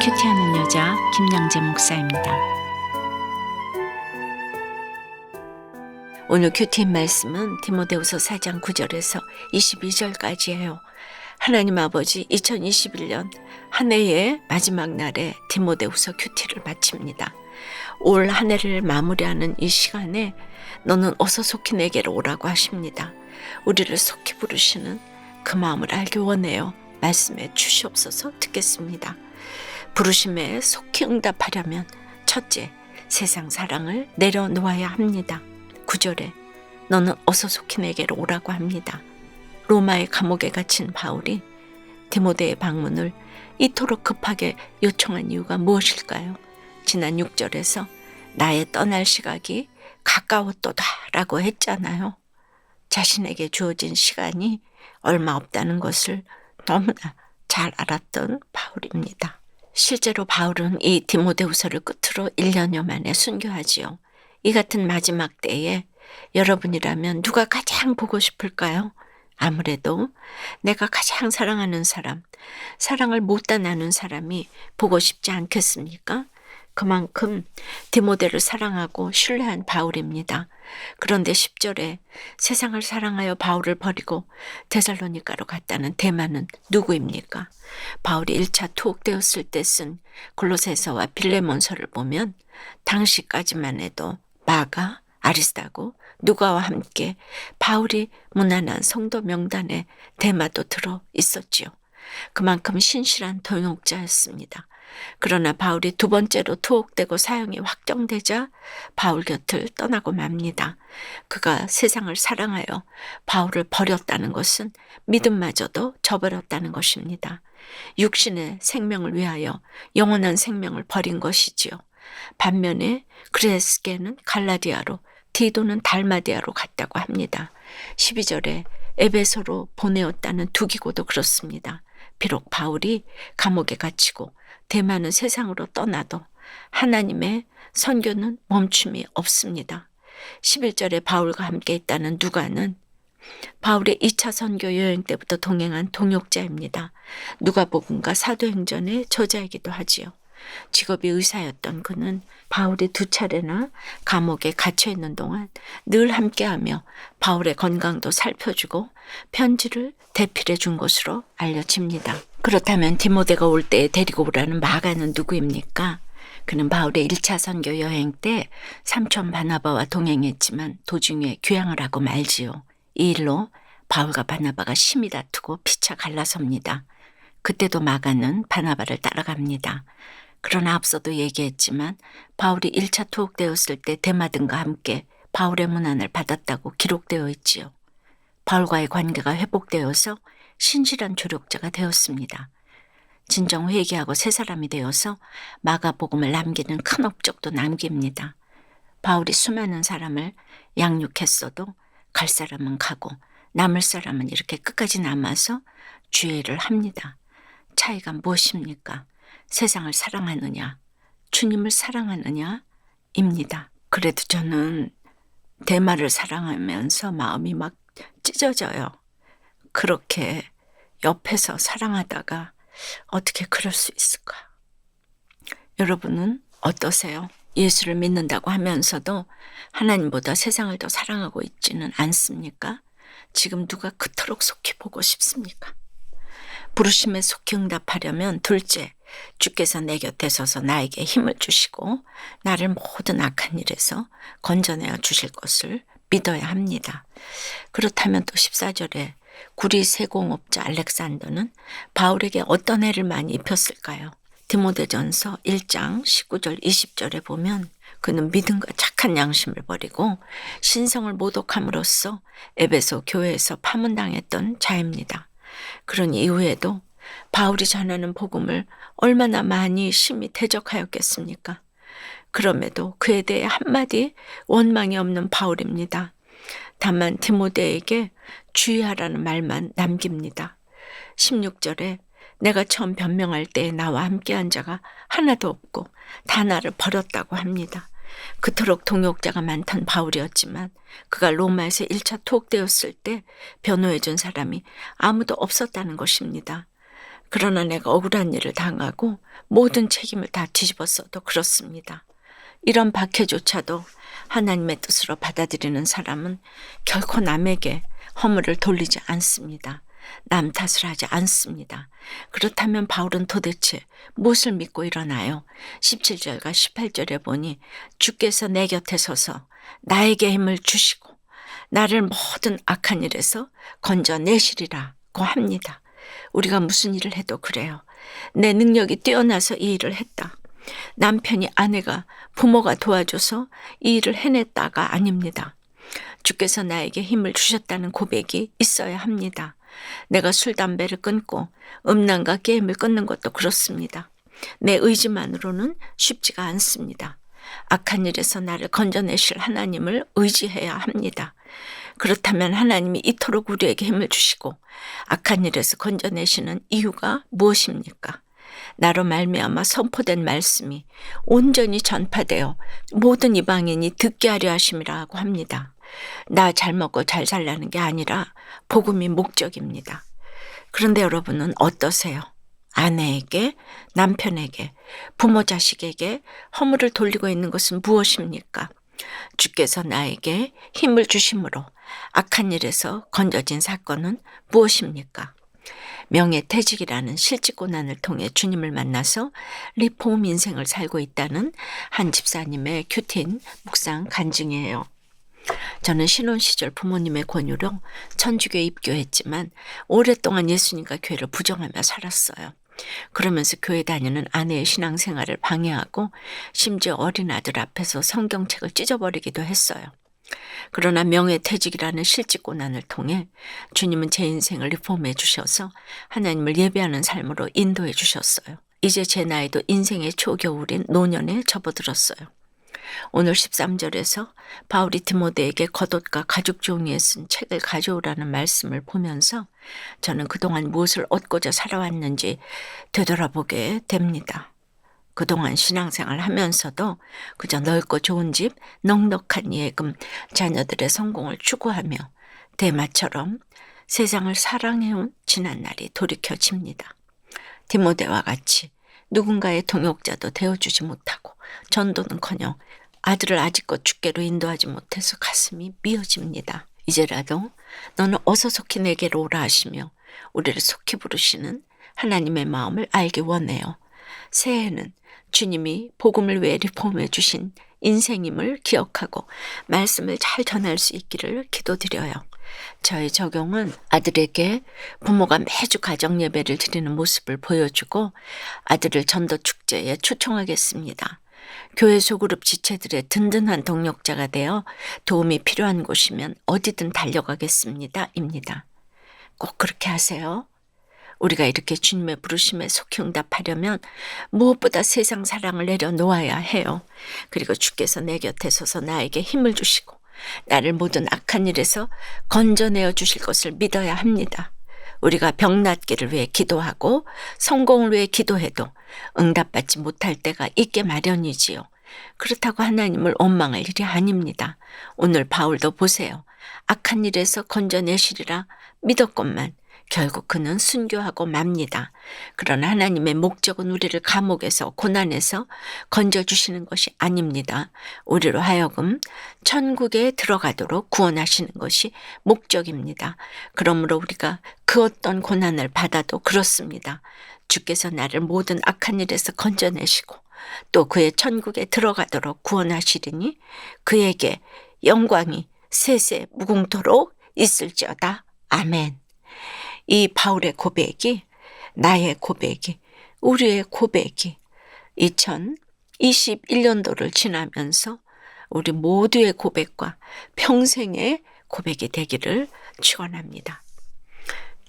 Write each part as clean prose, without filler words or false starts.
큐티하는 여자 김양재 목사입니다. 오늘 큐티 말씀은 디모데후서 4장 9절에서 22절까지예요. 하나님 아버지 2021년 한 해의 마지막 날에 디모데후서 큐티를 마칩니다. 올 한 해를 마무리하는 이 시간에 너는 어서 속히 내게로 오라고 하십니다. 우리를 속히 부르시는 그 마음을 알기 원해요. 말씀에 주시옵소서. 듣겠습니다. 부르심에 속히 응답하려면 첫째, 세상 사랑을 내려놓아야 합니다. 9절에 너는 어서 속히 내게로 오라고 합니다. 로마의 감옥에 갇힌 바울이 디모데의 방문을 이토록 급하게 요청한 이유가 무엇일까요? 지난 6절에서 나의 떠날 시각이 가까웠도다 라고 했잖아요. 자신에게 주어진 시간이 얼마 없다는 것을 너무나 잘 알았던 바울입니다. 실제로 바울은 이 디모데후서를 끝으로 1년여 만에 순교하지요. 이 같은 마지막 때에 여러분이라면 누가 가장 보고 싶을까요? 아무래도 내가 가장 사랑하는 사람, 사랑을 못다 나눈 사람이 보고 싶지 않겠습니까? 그만큼 디모데를 사랑하고 신뢰한 바울입니다. 그런데 10절에 세상을 사랑하여 바울을 버리고 데살로니가로 갔다는 데마는 누구입니까? 바울이 1차 투옥되었을 때 쓴 골로새서와 빌레몬서를 보면 당시까지만 해도 마가, 아리스다고, 누가와 함께 바울이 문안한 성도 명단에 데마도 들어 있었지요. 그만큼 신실한 동역자였습니다. 그러나 바울이 두 번째로 투옥되고 사형이 확정되자 바울 곁을 떠나고 맙니다. 그가 세상을 사랑하여 바울을 버렸다는 것은 믿음마저도 저버렸다는 것입니다. 육신의 생명을 위하여 영원한 생명을 버린 것이지요. 반면에 그레스게는 갈라디아로, 디도는 달마디아로 갔다고 합니다. 12절에 에베소로 보내었다는 두기고도 그렇습니다. 비록 바울이 감옥에 갇히고 데마는 세상으로 떠나도 하나님의 선교는 멈춤이 없습니다. 11절에 바울과 함께 있다는 누가는 바울의 2차 선교 여행 때부터 동행한 동역자입니다. 누가복음과 사도행전의 저자이기도 하지요. 직업이 의사였던 그는 바울이 2차례나 감옥에 갇혀 있는 동안 늘 함께하며 바울의 건강도 살펴주고 편지를 대필해 준 것으로 알려집니다. 그렇다면 디모데가 올 때 데리고 오라는 마가는 누구입니까? 그는 바울의 1차 선교 여행 때 삼촌 바나바와 동행했지만 도중에 귀향을 하고 말지요. 이 일로 바울과 바나바가 심히 다투고 피차 갈라섭니다. 그때도 마가는 바나바를 따라갑니다. 그러나 앞서도 얘기했지만 바울이 1차 투옥되었을 때 데마 등과 함께 바울의 문안을 받았다고 기록되어 있지요. 바울과의 관계가 회복되어서 신실한 조력자가 되었습니다. 진정 회개하고 새 사람이 되어서 마가복음을 남기는 큰 업적도 남깁니다. 바울이 수많은 사람을 양육했어도 갈 사람은 가고 남을 사람은 이렇게 끝까지 남아서 주의를 합니다. 차이가 무엇입니까? 세상을 사랑하느냐, 주님을 사랑하느냐 입니다. 그래도 저는 데마를 사랑하면서 마음이 막 찢어져요. 그렇게 옆에서 사랑하다가 어떻게 그럴 수 있을까? 여러분은 어떠세요? 예수를 믿는다고 하면서도 하나님보다 세상을 더 사랑하고 있지는 않습니까? 지금 누가 그토록 속히 보고 싶습니까? 부르심에 속히 응답하려면 둘째, 주께서 내 곁에 서서 나에게 힘을 주시고 나를 모든 악한 일에서 건져내어 주실 것을 믿어야 합니다. 그렇다면 또 14절에 구리 세공업자 알렉산더는 바울에게 어떤 해를 많이 입혔을까요? 디모데전서 1장 19절 20절에 보면 그는 믿음과 착한 양심을 버리고 신성을 모독함으로써 에베소 교회에서 파문당했던 자입니다. 그런 이후에도 바울이 전하는 복음을 얼마나 많이 심히 대적하였겠습니까? 그럼에도 그에 대해 한마디 원망이 없는 바울입니다. 다만 디모데에게 주의하라는 말만 남깁니다. 16절에 내가 처음 변명할 때에 나와 함께한 자가 하나도 없고 다 나를 버렸다고 합니다. 그토록 동역자가 많던 바울이었지만 그가 로마에서 1차 투옥되었을 때 변호해준 사람이 아무도 없었다는 것입니다. 그러나 내가 억울한 일을 당하고 모든 책임을 다 뒤집었어도 그렇습니다. 이런 박해조차도 하나님의 뜻으로 받아들이는 사람은 결코 남에게 허물을 돌리지 않습니다. 남 탓을 하지 않습니다. 그렇다면 바울은 도대체 무엇을 믿고 일어나요? 17절과 18절에 보니 주께서 내 곁에 서서 나에게 힘을 주시고 나를 모든 악한 일에서 건져내시리라고 합니다. 우리가 무슨 일을 해도 그래요. 내 능력이 뛰어나서 이 일을 했다. 남편이 아내가 부모가 도와줘서 이 일을 해냈다가 아닙니다. 주께서 나에게 힘을 주셨다는 고백이 있어야 합니다. 내가 술, 담배를 끊고 음란과 게임을 끊는 것도 그렇습니다. 내 의지만으로는 쉽지가 않습니다. 악한 일에서 나를 건져내실 하나님을 의지해야 합니다. 그렇다면 하나님이 이토록 우리에게 힘을 주시고 악한 일에서 건져내시는 이유가 무엇입니까? 나로 말미암아 선포된 말씀이 온전히 전파되어 모든 이방인이 듣게 하려 하심이라고 합니다. 나 잘 먹고 잘 살라는 게 아니라 복음이 목적입니다. 그런데 여러분은 어떠세요? 아내에게, 남편에게, 부모 자식에게 허물을 돌리고 있는 것은 무엇입니까? 주께서 나에게 힘을 주심으로 악한 일에서 건져진 사건은 무엇입니까? 명예퇴직이라는 실직고난을 통해 주님을 만나서 리폼 인생을 살고 있다는 한 집사님의 큐틴 묵상 간증이에요. 저는 신혼 시절 부모님의 권유로 천주교에 입교했지만 오랫동안 예수님과 교회를 부정하며 살았어요. 그러면서 교회 다니는 아내의 신앙생활을 방해하고 심지어 어린 아들 앞에서 성경책을 찢어버리기도 했어요. 그러나 명예퇴직이라는 실직고난을 통해 주님은 제 인생을 리폼해 주셔서 하나님을 예배하는 삶으로 인도해 주셨어요. 이제 제 나이도 인생의 초겨울인 노년에 접어들었어요. 오늘 13절에서 바울이 디모데에게 겉옷과 가죽 종이에 쓴 책을 가져오라는 말씀을 보면서 저는 그동안 무엇을 얻고자 살아왔는지 되돌아보게 됩니다. 그동안 신앙생활 하면서도 그저 넓고 좋은 집, 넉넉한 예금, 자녀들의 성공을 추구하며 대마처럼 세상을 사랑해온 지난날이 돌이켜집니다. 디모데와 같이 누군가의 동역자도 되어주지 못하고 전도는커녕 아들을 아직껏 주께로 인도하지 못해서 가슴이 미어집니다. 이제라도 너는 어서 속히 내게로 오라 하시며 우리를 속히 부르시는 하나님의 마음을 알기 원해요. 새해에는 주님이 복음을 위해 리폼해 주신 인생임을 기억하고 말씀을 잘 전할 수 있기를 기도드려요. 저의 적용은 아들에게 부모가 매주 가정 예배를 드리는 모습을 보여주고 아들을 전도 축제에 초청하겠습니다. 교회 소그룹 지체들의 든든한 동력자가 되어 도움이 필요한 곳이면 어디든 달려가겠습니다. 입니다. 꼭 그렇게 하세요. 우리가 이렇게 주님의 부르심에 속히 응답하려면 무엇보다 세상 사랑을 내려놓아야 해요. 그리고 주께서 내 곁에 서서 나에게 힘을 주시고 나를 모든 악한 일에서 건져내어 주실 것을 믿어야 합니다. 우리가 병낫기를 위해 기도하고 성공을 위해 기도해도 응답받지 못할 때가 있게 마련이지요. 그렇다고 하나님을 원망할 일이 아닙니다. 오늘 바울도 보세요. 악한 일에서 건져내시리라 믿었건만 결국 그는 순교하고 맙니다. 그러나 하나님의 목적은 우리를 감옥에서 고난에서 건져주시는 것이 아닙니다. 우리로 하여금 천국에 들어가도록 구원하시는 것이 목적입니다. 그러므로 우리가 그 어떤 고난을 받아도 그렇습니다. 주께서 나를 모든 악한 일에서 건져내시고 또 그의 천국에 들어가도록 구원하시리니 그에게 영광이 세세 무궁토록 있을지어다. 아멘. 이 바울의 고백이, 나의 고백이, 우리의 고백이 2021년도를 지나면서 우리 모두의 고백과 평생의 고백이 되기를 축원합니다.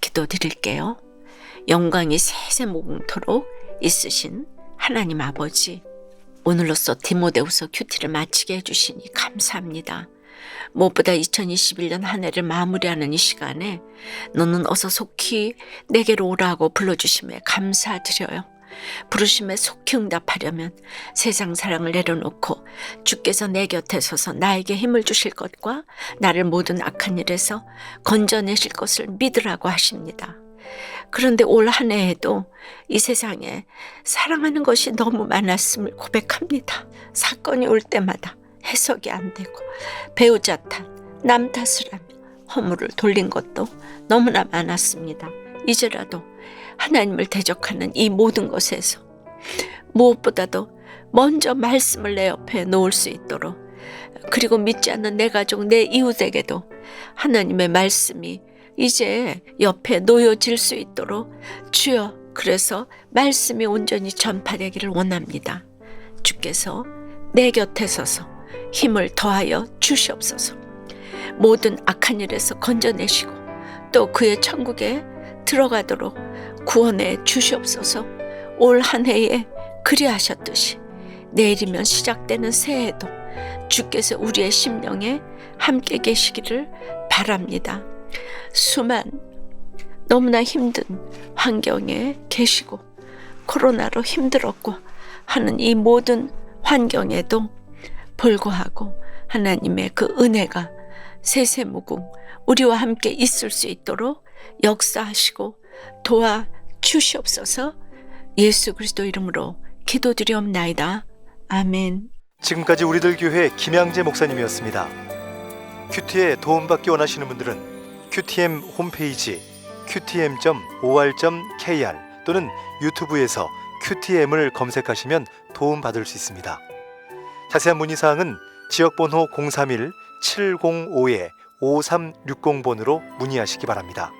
기도드릴게요. 영광이 세세무궁토록 있으신 하나님 아버지, 오늘로써 디모데후서 큐티를 마치게 해주시니 감사합니다. 무엇보다 2021년 한 해를 마무리하는 이 시간에 너는 어서 속히 내게로 오라고 불러주심에 감사드려요. 부르심에 속히 응답하려면 세상 사랑을 내려놓고 주께서 내 곁에 서서 나에게 힘을 주실 것과 나를 모든 악한 일에서 건져내실 것을 믿으라고 하십니다. 그런데 올 한 해에도 이 세상에 사랑하는 것이 너무 많았음을 고백합니다. 사건이 올 때마다 해석이 안 되고 배우자 탓, 남 탓을 하며 허물을 돌린 것도 너무나 많았습니다. 이제라도 하나님을 대적하는 이 모든 것에서 무엇보다도 먼저 말씀을 내 옆에 놓을 수 있도록, 그리고 믿지 않는 내 가족, 내 이웃에게도 하나님의 말씀이 이제 옆에 놓여질 수 있도록 주여, 그래서 말씀이 온전히 전파되기를 원합니다. 주께서 내 곁에 서서 힘을 더하여 주시옵소서. 모든 악한 일에서 건져내시고 또 그의 천국에 들어가도록 구원해 주시옵소서. 올 한 해에 그리하셨듯이 내일이면 시작되는 새해에도 주께서 우리의 심령에 함께 계시기를 바랍니다. 너무나 힘든 환경에 계시고 코로나로 힘들었고 하는 이 모든 환경에도 불구하고 하나님의 그 은혜가 세세무궁 우리와 함께 있을 수 있도록 역사하시고 도와주시옵소서. 예수 그리스도 이름으로 기도드리옵나이다. 아멘. 지금까지 우리들 교회 김양재 목사님이었습니다. 큐티에 도움받기 원하시는 분들은 QTM 홈페이지 qtm.or.kr 또는 유튜브에서 QTM을 검색하시면 도움받을 수 있습니다. 자세한 문의사항은 지역번호 031-705-5360번으로 문의하시기 바랍니다.